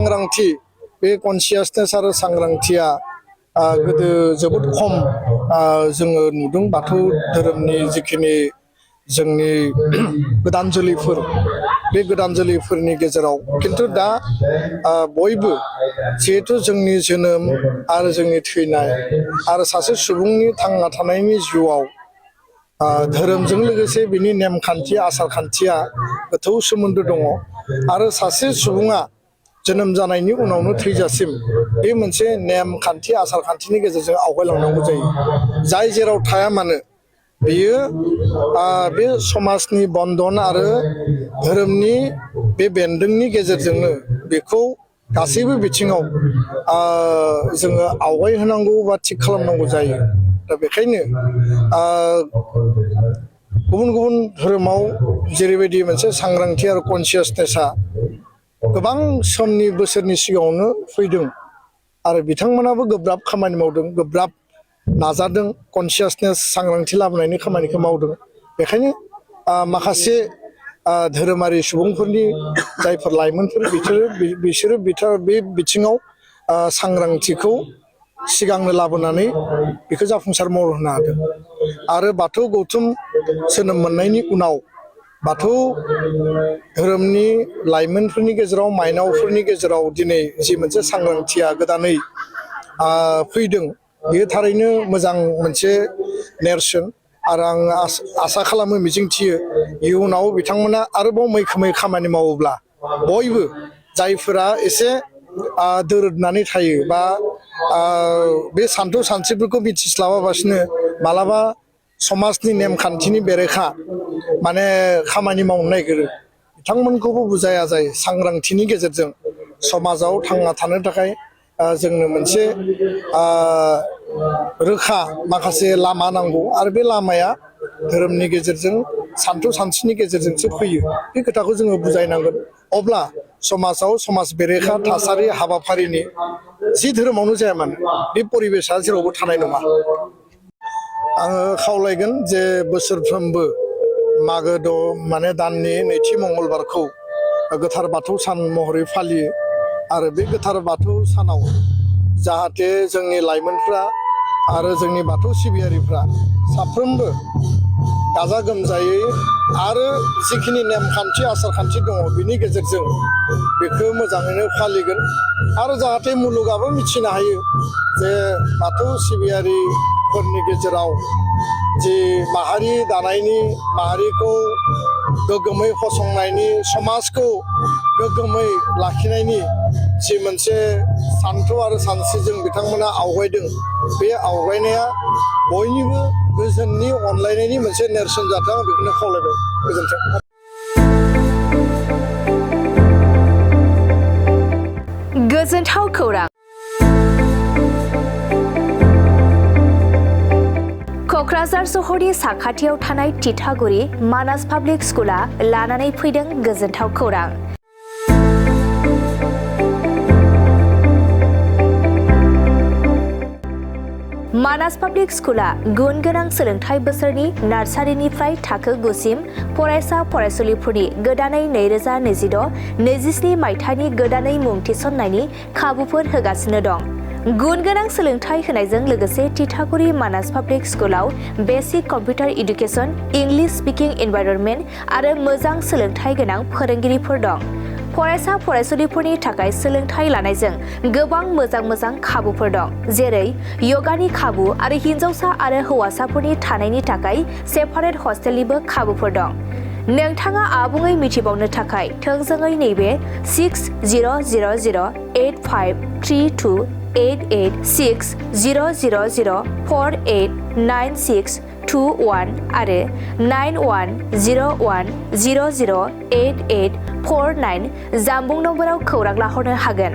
सांग्रांथि बे कनसियासनेस आरो सांग्रांथिया गोदो जोबोद खम जोङो नुदों बाथौ धोरोमनि जिखिनि जोंनि गोदान जोलैफोर बे गोदान जोलैफोरनि गेजेराव खिन्थु दा बयबो जिहेतु जोंनि जोनोम आरो जोंनि थैनाय आरो सासे सुबुंनि थांना थानायनि जिउआव धोरोमजों लोगोसे बिनि नेमखान्थि आसारखान्थिया गोथौ सोमोन्दो दङ आरो सासे सुबुङा जोनोम जानायनि उनावनो थैजासिम बे मोनसे नेमखान्थि आसारखान्थिनि गेजेरजों आवगायलांनांगौ जायो जाय जेराव थाया मानो बेयो बे समाजनि बन्धन आरो धोरोमनि बे बेन्दोंनि गेजेरजोंनो बेखौ गासैबो बिथिङाव जोङो आवगायहोनांगौ बा थिग खालामनांगौ जायो दा बेखायनो गुबुन गुबुन धोरोमाव जेरैबायदि मोनसे सांग्रांथि आरो कनसियासनेसा गोबां समनि बोसोरनि सिगाङावनो फैदों आरो बिथांमोनाबो गोब्राब खामानि मावदों गोब्राब नाजादों कनसियासनेस सांग्रांथि लाबोनायनि खामानिखौ मावदों बेखायनो माखासे धोरोमारि सुबुंफोरनि जायफोर लाइमोनफोर बिसोरो बे बिथिङाव सांग्रांथिखौ सिगांनो लाबोनानै बेखौ जाफुंसार महर होनो हादों आरो बाथौ गौथुम जोनोम मोननायनि उनाव बाथौ धोरोमनि लाइमोनफोरनि गेजेराव माइनावफोरनि गेजेराव दिनै जि मोनसे सांग्रांथिया गोदानै फैदों बेयो थारैनो मोजां मोनसे नेरसोन आरो आं आसा खालामो मिजिंथियो इयुनाव बिथांमोना आरोबाव मैखोमै खामानि मावोब्ला बयबो जायफोरा एसे दोरोदनानै थायो बा बे सानथौ सानस्रिफोरखौ मिथिस्लाबाबासिनो मालाबा समाजनि नेमखान्थिनि बेरेखा माने खामानि मावनो नागिरो बिथांमोनखौबो बुजाया जायो सांग्रांथिनि गेजेरजों समाजाव थांना थानो थाखाय जोंनो मोनसे रोखा माखासे लामा नांगौ आरो बे लामाया धोरोमनि गेजेरजों सानथौ सानस्रिनि गेजेरजोंसो फैयो बे खोथाखौ जोङो बुजायनांगोन अब्ला समाजाव समाज बेरेखा थासारि हाबाफारिनि जि धोरोमावनो जाया मानो बे परिबेसा जेरावबो थानाय नङा आङो खावलायगोन जे बोसोरफ्रोमबो मागो माने दाननि नैथि मंगलबारखौ गोथार बाथौ सान महरै फालियो आरो बे गोथार बाथौ सानाव जाहाथे जोंनि लाइमोनफ्रा आरो जोंनि बाथौ सिबियारिफ्रा साफ्रोमबो गाजा गोमजायै आरो जिखिनि नेमखान्थि आसारखान्थि दङ बिनि गेजेरजों बेखौ मोजाङैनो फालिगोन आरो जाहाथे मुलुगाबो मिथिनो हायो जे बाथौ सिबियारिफोरनि गेजेराव जि माहारि दानायनि माहारिखौ गोग्गोमै फसंनायनि समाजखौ गोग्गोमै लाखिनायनि जि मोनसे सानथौ आरो सानस्रिजों बिथांमोना आवगायदों बे आवगायनाया बयनिबो गोजोननि अनलायनायनि मोनसे नेरसोन जाथों आं बेखौनो खावलायबाय गोजोन्थों गोजोनथाव खौरां क'क्राझार सहरनि साखाथियाव थानाय तितागुरि मानास पाब्लिक स्कुला लानानै फैदों गोजोनथाव खौरां मानास पाब्लिक स्कुला गुन गोनां सोलोंथाइ बोसोरनि नार्सारिनिफ्राय थाखो 9 सिम फरायसा फरायसुलिफोरनि गोदानै 2026-27 मायथाइनि गोदानै मुं थिसननायनि खाबुफोर होगासिनो दं गुन गोनां सोलोंथाइ होनायजों लोगोसे तितागुरि मानास पाब्लिक स्कुलाव basic computer education English speaking environment आरो मोजां सोलोंथाइ गोनां फोरोंगिरिफोर दं फरायसा फरायसुलिफोरनि थाखाय सोलोंथाइ लानायजों गोबां मोजां खाबुफोर दं जेरै यगानि खाबु आरो हिन्जावसा आरो हौवासाफोरनि थानायनि थाखाय सेपारेट हस्टेलनिबो खाबुफोर दं नोंथाङा आबुङै मिथिबावनो थाखाय थोंजोङै नैबे 60008532886000489621 आरो 9101008849 जानबुं नम्बराव खौरां लाहरनो हागोन।